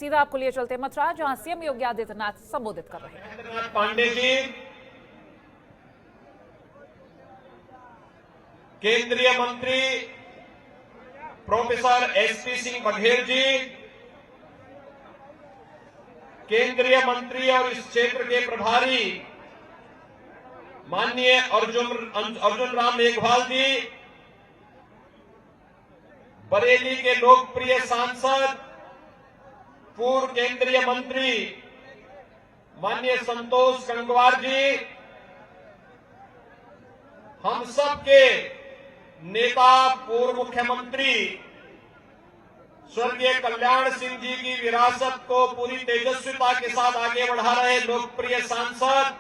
सीधा आपको लिए चलते मथुरा, जहां सीएम योगी आदित्यनाथ संबोधित कर रहे हैं। महेंद्रनाथ पांडे जी, केंद्रीय मंत्री प्रोफेसर एसपी सिंह बघेल जी, केंद्रीय मंत्री और इस क्षेत्र के प्रभारी माननीय अर्जुन राम मेघवाल जी, बरेली के लोकप्रिय सांसद पूर्व केंद्रीय मंत्री माननीय संतोष गंगवार जी, हम सब के नेता पूर्व मुख्यमंत्री स्वर्गीय कल्याण सिंह जी की विरासत को पूरी तेजस्विता के साथ आगे बढ़ा रहे लोकप्रिय सांसद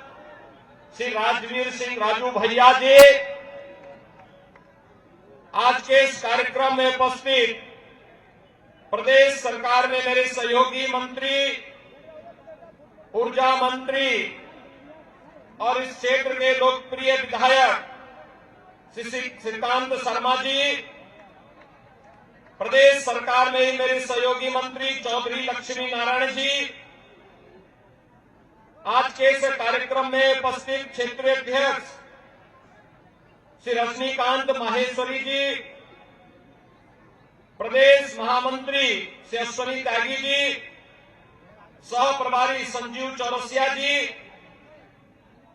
श्री राजवीर सिंह राजू भैया जी, आज के इस कार्यक्रम में उपस्थित प्रदेश सरकार में मेरे सहयोगी मंत्री, ऊर्जा मंत्री और इस क्षेत्र के लोकप्रिय विधायक श्री श्रीकांत शर्मा जी, प्रदेश सरकार में ही मेरे सहयोगी मंत्री चौधरी लक्ष्मी नारायण जी, आज के इस कार्यक्रम में उपस्थित क्षेत्रीय अध्यक्ष श्री रजनीकांत माहेश्वरी जी, प्रदेश महामंत्री श्री अश्वनी त्यागी जी, सह प्रभारी संजीव चौरसिया जी,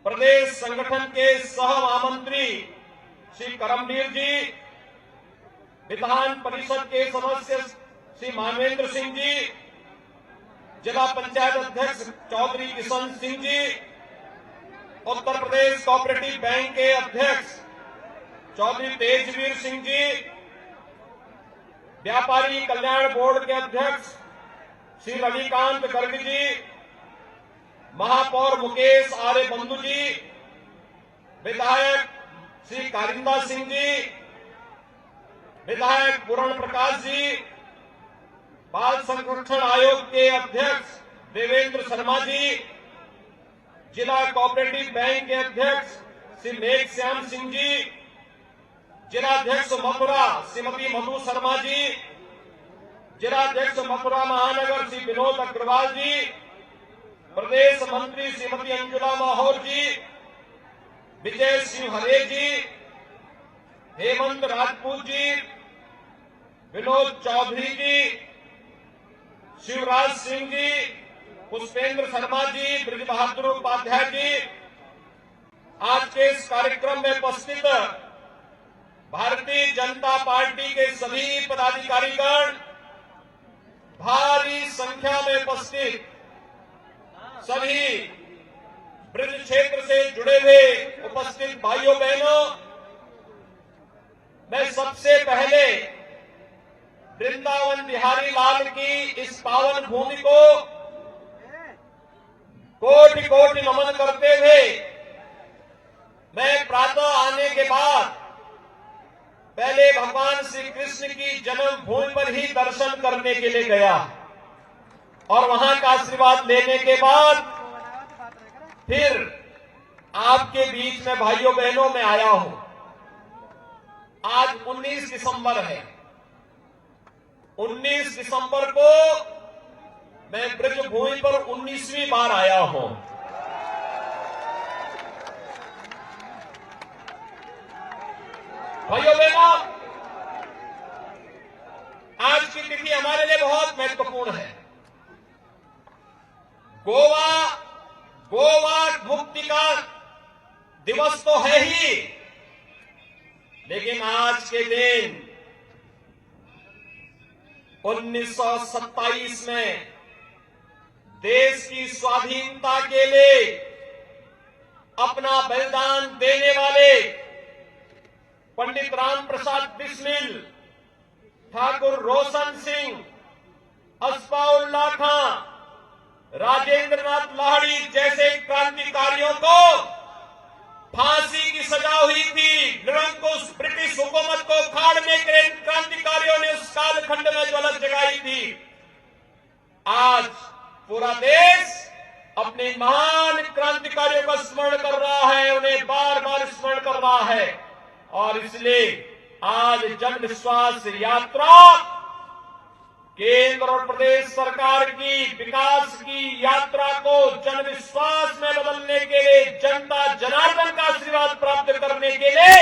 प्रदेश संगठन के सह महामंत्री श्री करमवीर जी, विधान परिषद के सदस्य श्री मानवेंद्र सिंह जी, जिला पंचायत अध्यक्ष चौधरी किशन सिंह जी, उत्तर प्रदेश कोऑपरेटिव बैंक के अध्यक्ष चौधरी तेजवीर सिंह जी, व्यापारी कल्याण बोर्ड के अध्यक्ष श्री रविकांत गर्ग जी, महापौर मुकेश आर्य बंधु जी, विधायक श्री कारिंदा सिंह जी, विधायक पूर्ण प्रकाश जी, बाल संरक्षण आयोग के अध्यक्ष देवेंद्र शर्मा जी, जिला कोऑपरेटिव बैंक के अध्यक्ष श्री मेघ श्याम सिंह जी, जिलाध्यक्ष मथुरा श्रीमती मधु शर्मा जी, जिलाध्यक्ष मथुरा महानगर श्री विनोद अग्रवाल जी, प्रदेश मंत्री श्रीमती अंजुला माहौर जी, विजय सिंह हरे जी, हेमंत राजपूत जी, विनोद चौधरी जी, शिवराज सिंह जी, पुष्पेंद्र शर्मा जी, ब्रज बहादुर उपाध्याय जी, आज के इस कार्यक्रम में उपस्थित भारतीय जनता पार्टी के सभी पदाधिकारीगण, भारी संख्या में उपस्थित सभी ब्रज क्षेत्र से जुड़े हुए उपस्थित भाइयों बहनों, मैं सबसे पहले वृंदावन बिहारी लाल की इस पावन भूमि को कोटि कोटि नमन करते हुए मैं प्रातः आने के बाद पहले भगवान श्री कृष्ण की जन्मभूमि पर ही दर्शन करने के लिए गया और वहां का आशीर्वाद लेने के बाद फिर आपके बीच में भाइयों बहनों में आया हूं। आज 19 दिसंबर है। 19 दिसंबर को मैं ब्रजभूमि पर 19वीं बार आया हूं। भाइयों बहनों, आज की तिथि हमारे लिए बहुत महत्वपूर्ण है। गोवा मुक्ति का दिवस तो है ही, लेकिन आज के दिन 1927 में देश की स्वाधीनता के लिए अपना बलिदान देने वाले पंडित राम प्रसाद बिस्मिल, ठाकुर रोशन सिंह, अस्फाउल्लाह खां, राजेंद्र नाथ लाहिड़ी जैसे क्रांतिकारियों को फांसी की सजा हुई थी। निरंकुश ब्रिटिश हुकूमत को उखाड़ने के लिए क्रांतिकारियों ने उस कालखंड में ज्वलंत जगाई थी। आज पूरा देश अपने महान क्रांतिकारियों का स्मरण कर रहा है, उन्हें बार बार स्मरण कर रहा है और इसलिए आज जन विश्वास यात्रा केंद्र और प्रदेश सरकार की विकास की यात्रा को जन विश्वास में बदलने के लिए, जनता जनार्दन का आशीर्वाद प्राप्त करने के लिए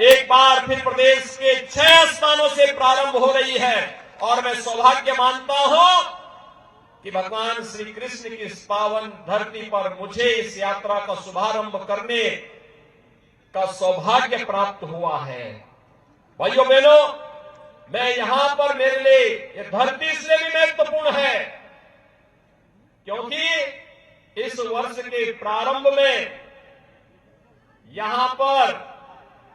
एक बार फिर प्रदेश के 6 स्थानों से प्रारंभ हो रही है। और मैं सौभाग्य मानता हूं कि भगवान श्री कृष्ण की इस पावन धरती पर मुझे इस यात्रा का शुभारंभ करने का सौभाग्य प्राप्त हुआ है। भाइयों बहनों, मैं यहां पर, मेरे लिए यह धरती इसलिए भी महत्वपूर्ण है क्योंकि इस वर्ष के प्रारंभ में यहां पर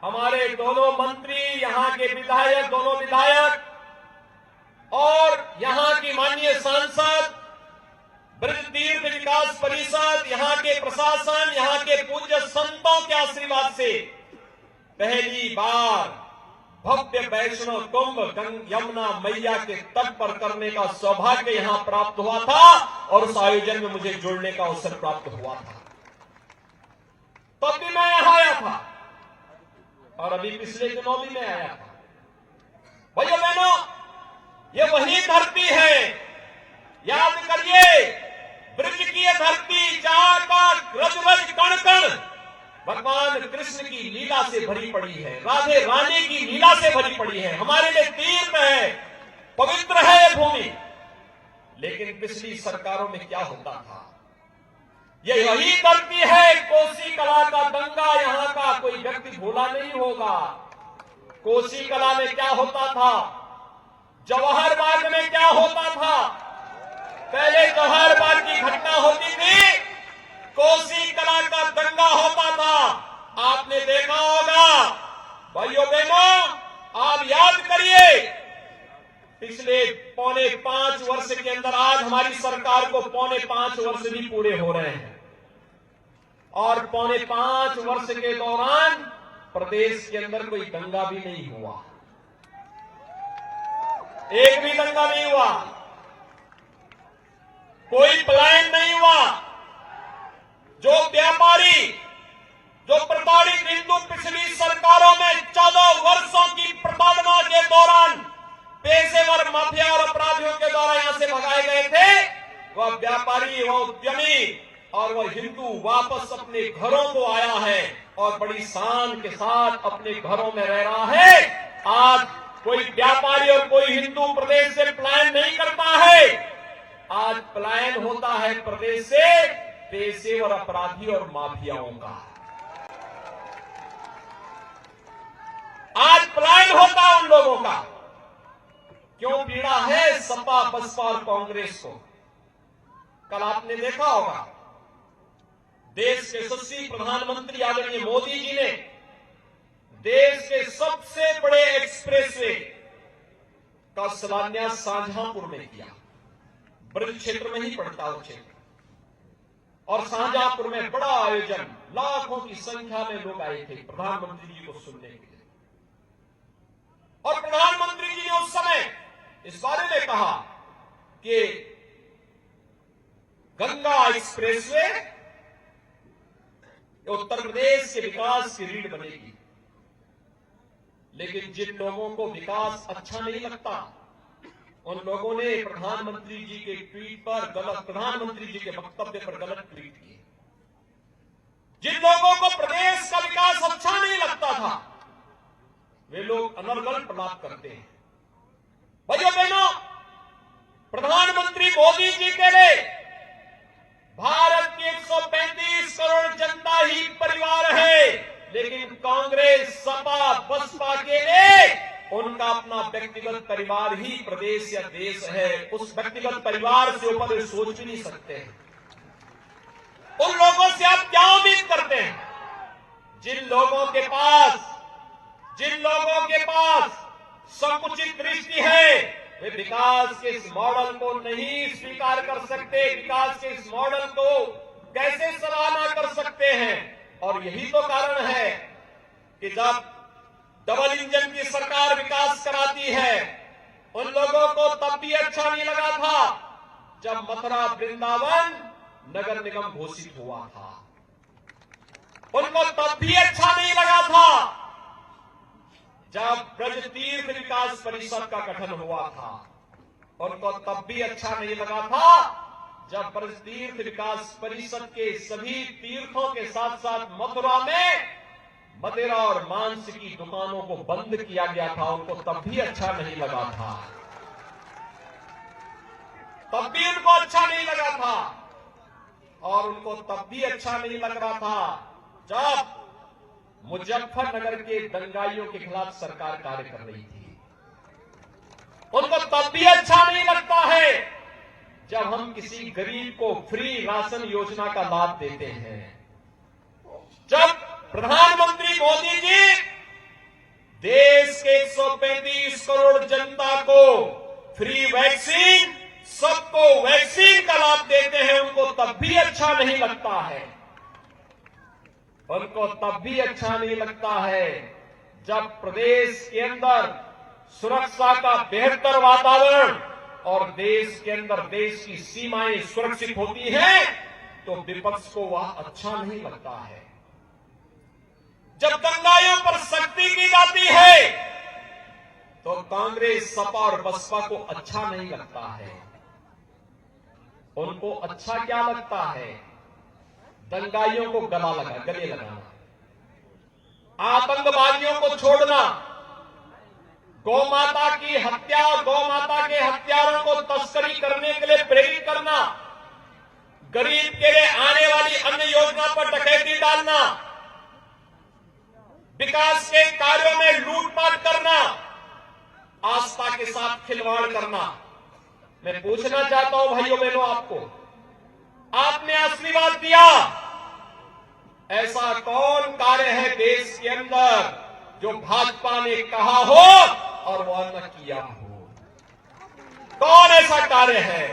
हमारे दोनों मंत्री, यहां के विधायक, दोनों विधायक और यहां की माननीय सांसद, ब्रज तीर्थ विकास परिषद, यहां के प्रशासन, यहां के पूज्य संतों के आशीर्वाद से पहली बार भव्य वैष्णव कुंभ यमुना मैया के तट पर करने का सौभाग्य यहां प्राप्त हुआ था और उस आयोजन में मुझे जुड़ने का अवसर प्राप्त हुआ था। तब भी मैं यहां आया था और अभी पिछले दिनों भी मैं आया था। भाइयों बहनों, ये वही धरती है, याद करिए, ब्रज की यह धरती जहां का रज रज कण कण भगवान कृष्ण की लीला से भरी पड़ी है, राधे रानी की लीला से भरी पड़ी है, हमारे लिए तीर्थ है, पवित्र है ये भूमि। लेकिन पिछली सरकारों में क्या होता था? ये यही धरती है, कोसी कला का दंगा यहां का कोई व्यक्ति भूला नहीं होगा। कोसी कला में क्या होता था, जवाहर बाग में क्या होता था। पहले जवाहर बाग की घटना होती थी, कोसी कला का दंगा होता था, आपने देखा होगा। भाइयों बहनों, आप याद करिए, पिछले 4.5 वर्ष के अंदर आज हमारी सरकार को 4.5 वर्ष भी पूरे हो रहे हैं और 4.5 वर्ष के दौरान प्रदेश के अंदर कोई दंगा भी नहीं हुआ, एक भी दंगा नहीं हुआ, कोई पलायन नहीं हुआ। जो व्यापारी, जो प्रताड़ित हिंदू पिछली सरकारों में 14 वर्षों की प्रताड़ना के दौरान पेशेवर माफिया और अपराधियों के द्वारा यहां से भगाए गए थे, वह व्यापारी, वह उद्यमी और वह हिंदू वापस अपने घरों को आया है और बड़ी शान के साथ अपने घरों में रह रहा है। आज कोई व्यापारी और कोई हिंदू प्रदेश से पलायन नहीं करता है, आज पलायन होता है प्रदेश से पेशेवर अपराधी और माफियाओं का। आज पलायन होता है उन लोगों का। क्यों पीड़ा है सपा, बसपा और कांग्रेस को? कल आपने देखा होगा, देश के यशस्वी प्रधानमंत्री आदरणीय मोदी जी ने देश के सबसे बड़े एक्सप्रेसवे का शिलान्यास शाहजहांपुर में किया। ब्रज क्षेत्र में ही पड़ता है क्षेत्र, और शाहजहांपुर में बड़ा आयोजन, लाखों की संख्या में लोग आए थे प्रधानमंत्री जी को सुनने के लिए। और प्रधानमंत्री जी ने उस समय इस बारे में कहा कि गंगा एक्सप्रेसवे उत्तर प्रदेश के विकास की रीढ़ बनेगी। लेकिन जिन लोगों को विकास अच्छा नहीं लगता, उन लोगों ने प्रधानमंत्री जी के ट्वीट पर गलत, प्रधानमंत्री जी के वक्तव्य पर गलत ट्वीट किए। जिन लोगों को प्रदेश का विकास अच्छा नहीं लगता था, वे लोग अनर्गल प्रलाप करते हैं। भाइयों बहनों, प्रधानमंत्री मोदी जी के लिए भारत की 135 करोड़ जनता ही परिवार है, लेकिन कांग्रेस, सपा, बसपा के लिए उनका अपना व्यक्तिगत परिवार ही प्रदेश या देश है। उस व्यक्तिगत परिवार से ऊपर वे सोच भी नहीं सकते हैं। उन लोगों से आप क्या उम्मीद करते हैं? जिन लोगों के पास संकुचित दृष्टि है, वे विकास के इस मॉडल को नहीं स्वीकार कर सकते, विकास के इस मॉडल को कैसे सराहना कर सकते हैं। और यही तो कारण है कि जब डबल इंजन की सरकार विकास कराती है, उन लोगों को तब भी अच्छा नहीं लगा था जब मथुरा वृंदावन नगर निगम घोषित हुआ था। उनको तब भी अच्छा नहीं लगा था जब ब्रज तीर्थ विकास परिषद का गठन हुआ था। उनको तब भी अच्छा नहीं लगा था जब ब्रज तीर्थ विकास परिषद के सभी तीर्थों के साथ साथ मथुरा में मदिरा और मांस की दुकानों को बंद किया गया था। उनको तब भी अच्छा नहीं लगा था, तब भी उनको अच्छा नहीं लगा था। और उनको तब भी अच्छा नहीं लग रहा था जब मुजफ्फरनगर के दंगाइयों के खिलाफ सरकार कार्य कर रही थी। उनको तब भी अच्छा नहीं लगता है जब हम किसी गरीब को फ्री राशन योजना का लाभ देते हैं। जब प्रधानमंत्री मोदी जी देश के 135 करोड़ जनता को फ्री वैक्सीन, सबको वैक्सीन का लाभ देते हैं, उनको तब भी अच्छा नहीं लगता है। उनको तब भी अच्छा नहीं लगता है जब प्रदेश के अंदर सुरक्षा का बेहतर वातावरण और देश के अंदर देश की सीमाएं सुरक्षित होती हैं, तो विपक्ष को वह अच्छा नहीं लगता है। जब दंगाइयों पर सख्ती की जाती है तो कांग्रेस, सपा और बसपा को अच्छा नहीं लगता है। उनको अच्छा क्या लगता है? दंगाइयों को गले लगाना, आतंकवादियों को छोड़ना, गौमाता की हत्या और गौमाता के हत्यारों को तस्करी करने के लिए प्रेरित करना, गरीब के लिए आने वाली अन्य योजना पर डकैती डालना, विकास के कार्यों में लूटपाट करना, आस्था के साथ खिलवाड़ करना। मैं पूछना चाहता हूं भाइयों बहनों, आपने आशीर्वाद दिया, ऐसा कौन कार्य है देश के अंदर जो भाजपा ने कहा हो और वह न किया हो? कौन ऐसा कार्य है?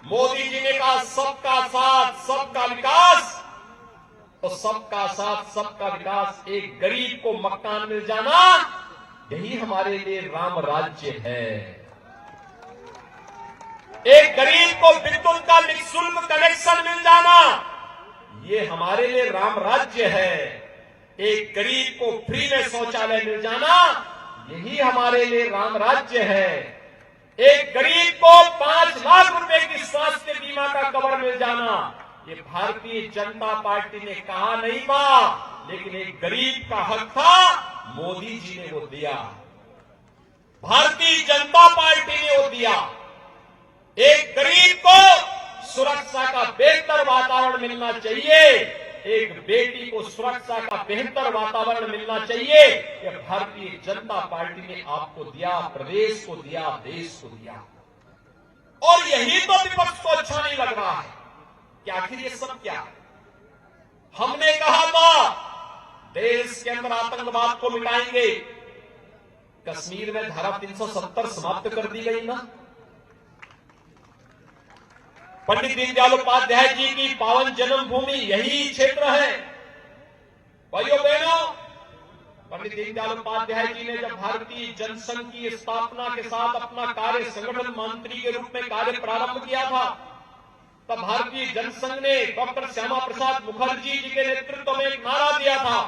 मोदी जी ने कहा सबका साथ सबका विकास, तो सबका साथ सबका विकास, एक गरीब को मकान मिल जाना, यही हमारे लिए राम राज्य है। एक गरीब को विद्युत का निःशुल्क कनेक्शन मिल जाना, ये हमारे लिए राम राज्य है। एक गरीब को फ्री में शौचालय मिल जाना, यही हमारे लिए राम राज्य है। एक गरीब को 5 लाख रुपए की स्वास्थ्य बीमा का कवर मिल जाना, ये भारतीय जनता पार्टी ने कहा नहीं था, लेकिन एक गरीब का हक था, मोदी जी ने वो दिया, भारतीय जनता पार्टी ने वो दिया। एक गरीब को सुरक्षा का बेहतर वातावरण मिलना चाहिए, एक बेटी को सुरक्षा का बेहतर वातावरण मिलना चाहिए, यह भारतीय जनता पार्टी ने आपको दिया, प्रदेश को दिया, देश को दिया। और यही तो विपक्ष को अच्छा नहीं लग रहा है कि आखिर ये सब क्या है। हमने कहा था देश के अंदर आतंकवाद को मिटाएंगे, कश्मीर में धारा 370 समाप्त कर दी गई ना। पंडित दीनदयाल उपाध्याय जी की पावन जन्मभूमि यही क्षेत्र है। भाइयों बहनों, पंडित दीनदयाल उपाध्याय जी ने जब भारतीय जनसंघ की स्थापना के साथ अपना कार्य संगठन मंत्री के रूप में कार्य प्रारंभ किया था, तब भारतीय जनसंघ ने डॉक्टर श्यामा प्रसाद मुखर्जी जी के नेतृत्व में एक नारा दिया था,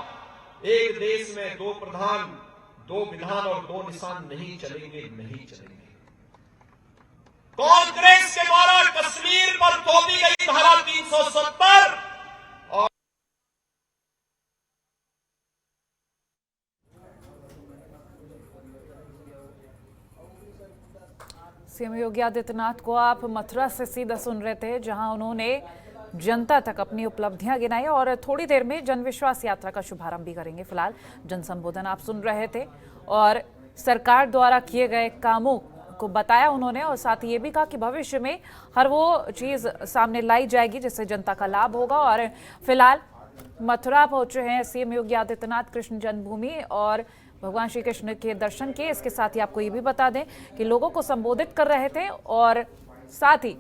एक देश में 2 प्रधान, 2 विधान और 2 निशान नहीं चलेंगे, नहीं चलेंगे। कांग्रेस के द्वारा कश्मीर पर थोपी गई धारा 370 और सीएम योगी आदित्यनाथ को आप मथुरा से सीधा सुन रहे थे, जहां उन्होंने जनता तक अपनी उपलब्धियां गिनाई और थोड़ी देर में जनविश्वास यात्रा का शुभारंभ भी करेंगे। फिलहाल जन संबोधन आप सुन रहे थे और सरकार द्वारा किए गए कामों को बताया उन्होंने, और साथ ही ये भी कहा कि भविष्य में हर वो चीज़ सामने लाई जाएगी जिससे जनता का लाभ होगा। और फिलहाल मथुरा पहुंचे हैं सीएम योगी आदित्यनाथ कृष्ण जन्मभूमि और भगवान श्री कृष्ण के दर्शन किए। इसके साथ ही आपको ये भी बता दें कि लोगों को संबोधित कर रहे थे और साथ ही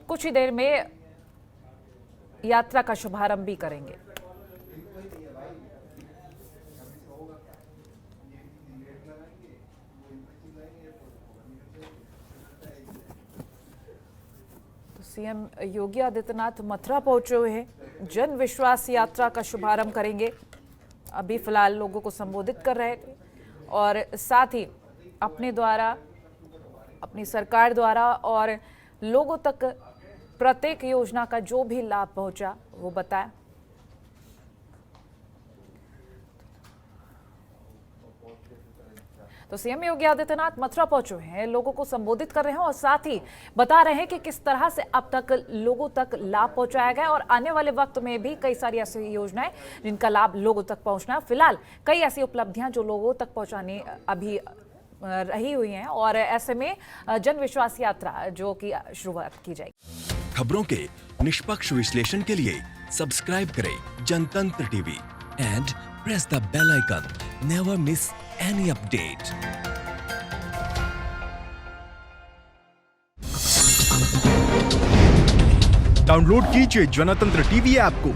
कुछ ही देर में यात्रा का शुभारंभ भी करेंगे। तो सीएम योगी आदित्यनाथ मथुरा पहुंचे हुए हैं, जन विश्वास यात्रा का शुभारंभ करेंगे। अभी फिलहाल लोगों को संबोधित कर रहे थे और साथ ही अपने द्वारा अपनी सरकार द्वारा और लोगों तक प्रत्येक योजना का जो भी लाभ पहुंचा वो बताया। तो सीएम योगी आदित्यनाथ मथुरा पहुंचे हैं, लोगों को संबोधित कर रहे हैं और साथ ही बता रहे हैं कि किस तरह से अब तक लोगों तक लाभ पहुंचाया गया और आने वाले वक्त में भी कई सारी ऐसी योजनाएं जिनका लाभ लोगों तक पहुंचना। फिलहाल कई ऐसी उपलब्धियां जो लोगों तक पहुंचानी अभी रही हुई हैं और ऐसे में जन विश्वास यात्रा जो की शुरुआत की जाएगी। खबरों के निष्पक्ष विश्लेषण के लिए सब्सक्राइब करें Jantantra TV and press the bell icon. Never miss any update. Download कीजिए जनतंत्र टीवी ऐप को,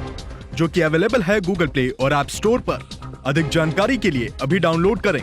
जो कि अवेलेबल है गूगल प्ले और ऐप स्टोर पर। अधिक जानकारी के लिए अभी डाउनलोड करें।